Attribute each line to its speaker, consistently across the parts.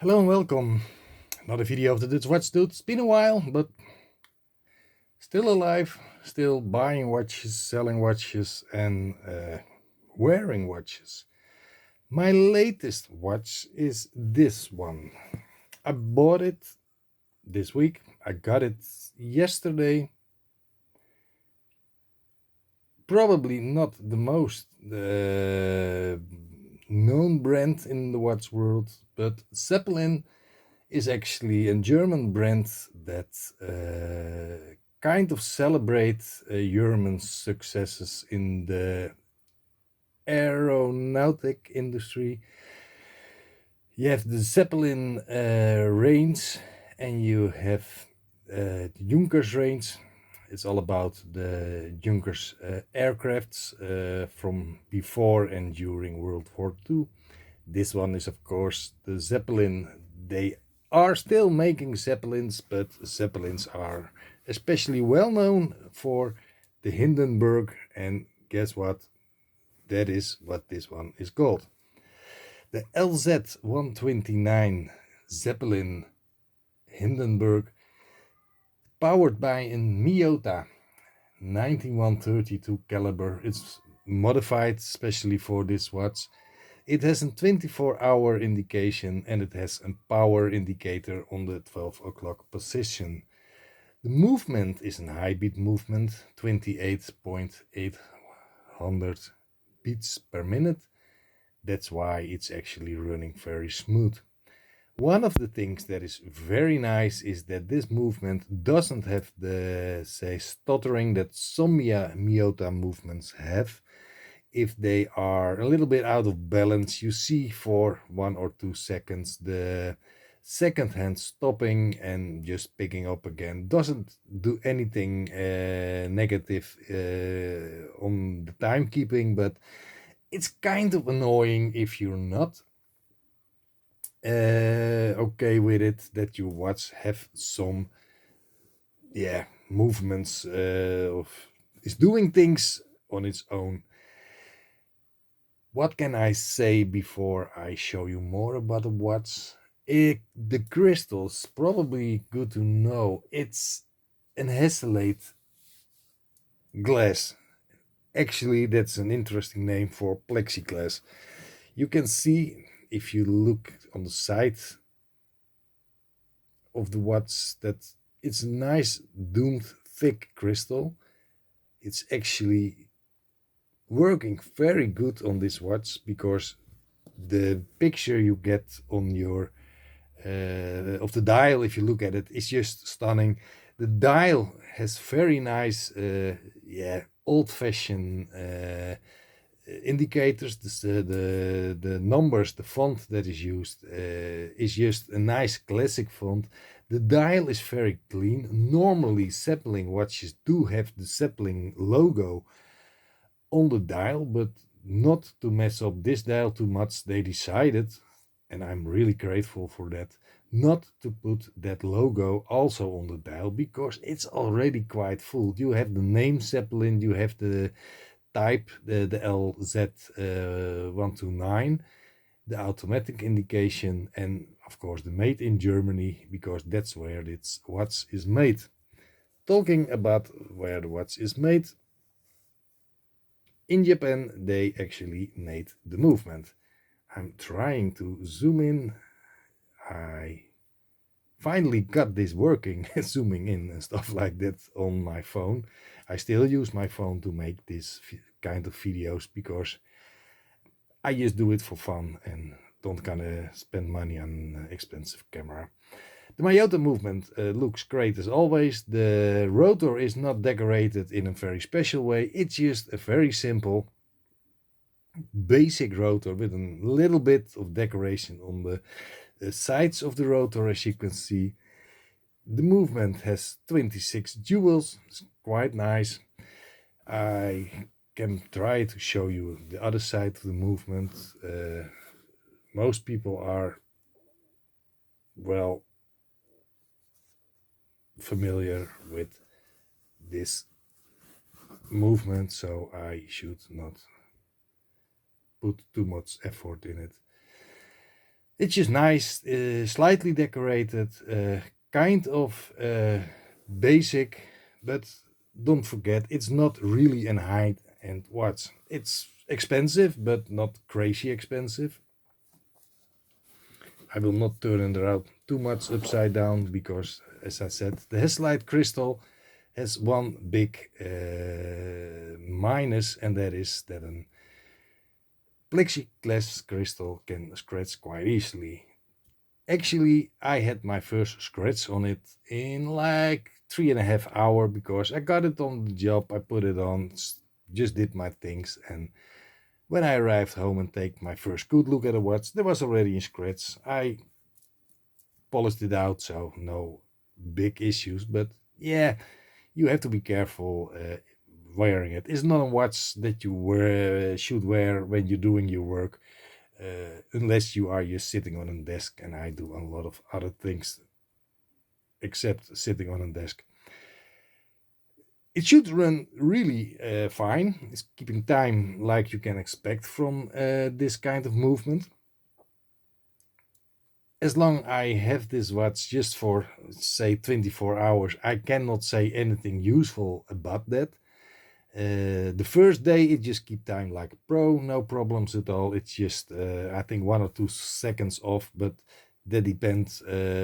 Speaker 1: Hello and welcome. Another video of the Dutchwatchdude. It's been a while, but still alive, still buying watches, selling watches, and wearing watches. My latest watch is this one. I bought it this week. I got it yesterday. Probably not the most known brand in the watch world, but Zeppelin is actually a German brand that kind of celebrates German successes in the aeronautic industry. You have the Zeppelin range and you have the Junkers range. It's all about the Junkers aircrafts from before and during World War II. This one is, of course, the Zeppelin. They are still making Zeppelins, but Zeppelins are especially well known for the Hindenburg. And guess what? That is what this one is called. The LZ 129 Zeppelin Hindenburg, powered by a Miyota 19132 caliber. It's modified especially for this watch. It has a 24-hour indication and it has a power indicator on the 12 o'clock position. The movement is a high beat movement, 28,800 beats per minute. That's why it's actually running very smooth. One of the things that is very nice is that this movement doesn't have the, say, stuttering that some Miyota movements have. If they are a little bit out of balance, you see for 1 or 2 seconds the second hand stopping and just picking up again. Doesn't do anything negative on the timekeeping, but it's kind of annoying if you're not okay with it, that your watch have some movements of is doing things on its own. What can I say before I show you more about the watch? The crystals, probably good to know. It's an Hasselate glass. Actually, that's an interesting name for plexiglass. You can see, if you look on the side of the watch, that it's a nice domed thick crystal. It's actually working very good on this watch because the picture you get on your of the dial, if you look at it, is just stunning. The dial has very nice old-fashioned indicators. The numbers, the font that is used is just a nice classic font. The dial is very clean. Normally Zeppelin watches do have the Zeppelin logo on the dial, but not to mess up this dial too much, they decided, and I'm really grateful for that, not to put that logo also on the dial because it's already quite full. You have the name Zeppelin, you have the type, the LZ 129, the automatic indication, and of course the made in Germany, because that's where this watch is made. Talking about where the watch is made, in Japan they actually made the movement. I'm trying to zoom in. I finally got this working, zooming in and stuff like that on my phone. I still use my phone to make this kind of videos because I just do it for fun and don't gonna spend money on expensive camera. The Miyota movement looks great as always. The rotor is not decorated in a very special way. It's just a very simple basic rotor with a little bit of decoration on the sides of the rotor. As you can see, the movement has 26 jewels. It's quite nice. I can try to show you the other side of the movement. Most people are well familiar with this movement, so I should not put too much effort in it. It's just nice, slightly decorated, kind of basic, but don't forget, it's not really an high-end watch. It's expensive, but not crazy expensive. I will not turn it around too much upside down because, as I said, the Heslite crystal has one big minus, and that is that a plexiglass crystal can scratch quite easily. Actually, I had my first scratch on it in like 3.5 hours because I got it on the job. I put it on, just did my things, and when I arrived home and take my first good look at the watch, there was already a scratch. I polished it out, so no big issues. But yeah, you have to be careful wearing it. It's not a watch that you should wear when you're doing your work, unless you are just sitting on a desk, and I do a lot of other things except sitting on a desk. It should run really fine. It's keeping time like you can expect from this kind of movement. As long I have this watch just for say 24 hours, I cannot say anything useful about that. The first day it just keep time like a pro, no problems at all. It's just I think 1 or 2 seconds off, but that depends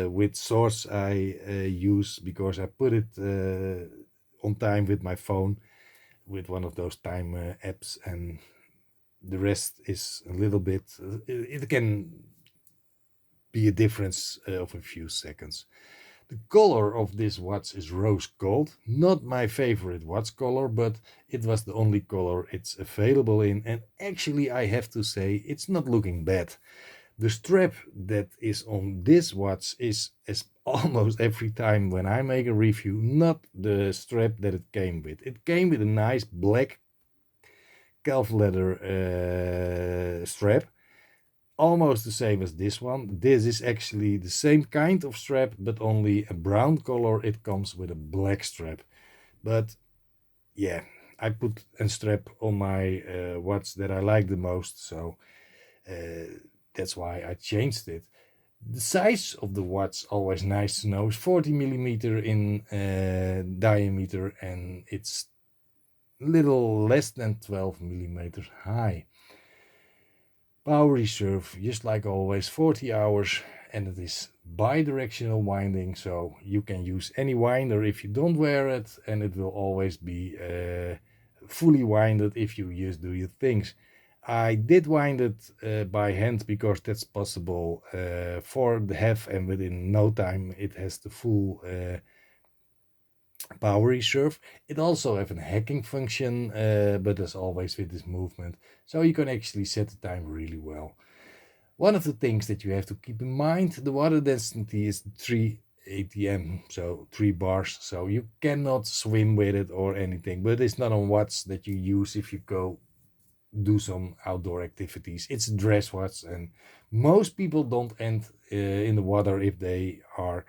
Speaker 1: which source I use, because I put it on time with my phone with one of those time apps, and the rest is a little bit it can be a difference of a few seconds. The color of this watch is rose gold. Not my favorite watch color, but it was the only color it's available in. And actually, I have to say, it's not looking bad. The strap that is on this watch is, as almost every time when I make a review, not the strap that it came with. It came with a nice black calf leather strap, almost the same as this one. This is actually the same kind of strap, but only a brown color. It comes with a black strap. But yeah, I put a strap on my watch that I like the most, so that's why I changed it. The size of the watch, always nice to know, is 40 millimeter in diameter, and it's little less than 12 millimeters high. Power reserve, just like always, 40 hours, and it is bi-directional winding, so you can use any winder if you don't wear it, and it will always be fully winded if you just do your things. I did wind it by hand because that's possible for the half, and within no time it has the full power reserve. It also have a hacking function, but as always with this movement, so you can actually set the time really well. One of the things that you have to keep in mind, the water density is 3 atm, so 3 bars, so you cannot swim with it or anything, but it's not a watch that you use if you go do some outdoor activities. It's a dress watch, and most people don't end in the water if they are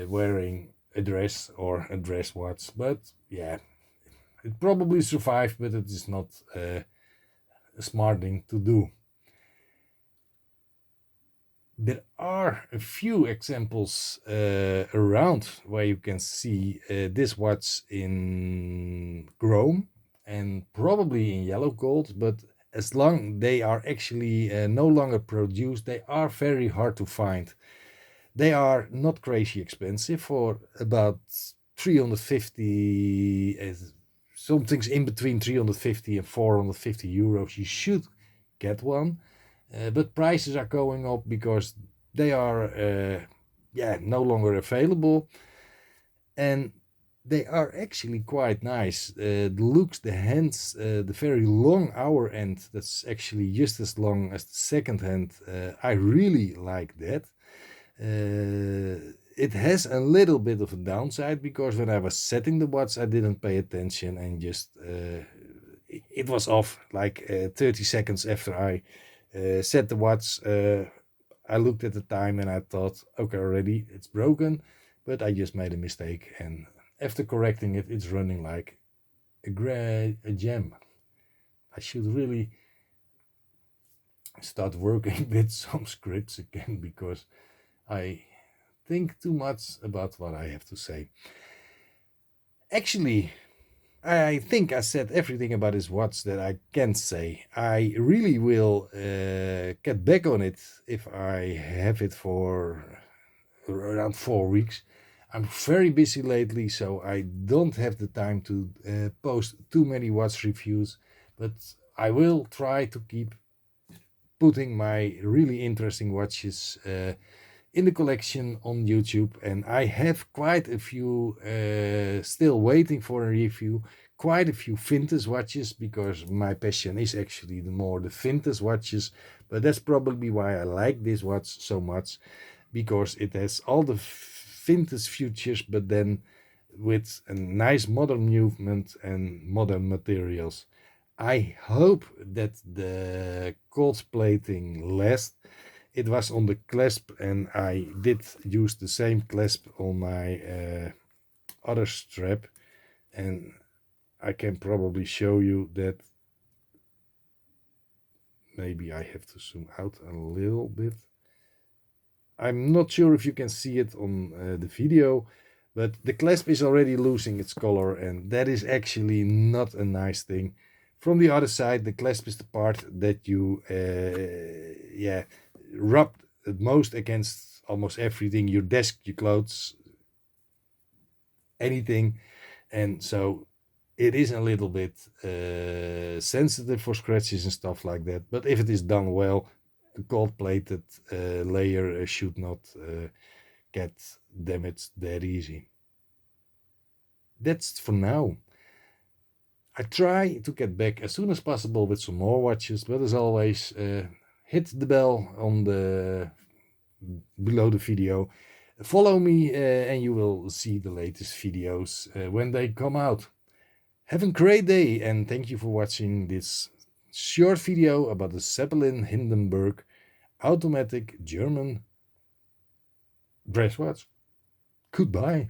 Speaker 1: wearing a dress or a dress watch. But yeah, it probably survived, but it is not a smart thing to do. There are a few examples around where you can see this watch in chrome and probably in yellow gold, but as long they are actually no longer produced, they are very hard to find. They are not crazy expensive, for about 350, something's in between 350 and 450 euros. You should get one, but prices are going up because they are no longer available, and they are actually quite nice. The looks, the hands, the very long hour end, that's actually just as long as the second hand. I really like that. It has a little bit of a downside because when I was setting the watch, I didn't pay attention, and just it was off like 30 seconds after I set the watch. I looked at the time and I thought, okay, already it's broken, but I just made a mistake, and after correcting it, it's running like a gem. I should really start working with some scripts again, because I think too much about what I have to say. Actually, I think I said everything about this watch that I can say. I really will get back on it if I have it for around 4 weeks. I'm very busy lately, so I don't have the time to post too many watch reviews, but I will try to keep putting my really interesting watches in the collection on YouTube, and I have quite a few still waiting for a review. Quite a few vintage watches, because my passion is actually the vintage watches. But that's probably why I like this watch so much, because it has all the vintage features, but then with a nice modern movement and modern materials. I hope that the gold plating lasts. It was on the clasp, and I did use the same clasp on my other strap, and I can probably show you that. Maybe I have to zoom out a little bit. I'm not sure if you can see it on the video, but the clasp is already losing its color, and that is actually not a nice thing. From the other side, the clasp is the part that you rub the most against almost everything, your desk, your clothes, anything. And so it is a little bit sensitive for scratches and stuff like that. But if it is done well, the gold plated layer should not get damaged that easy. That's for now. I try to get back as soon as possible with some more watches, but as always, hit the bell on the below the video. Follow me and you will see the latest videos when they come out. Have a great day, and thank you for watching this short video about the Zeppelin Hindenburg automatic German dress watch. Goodbye.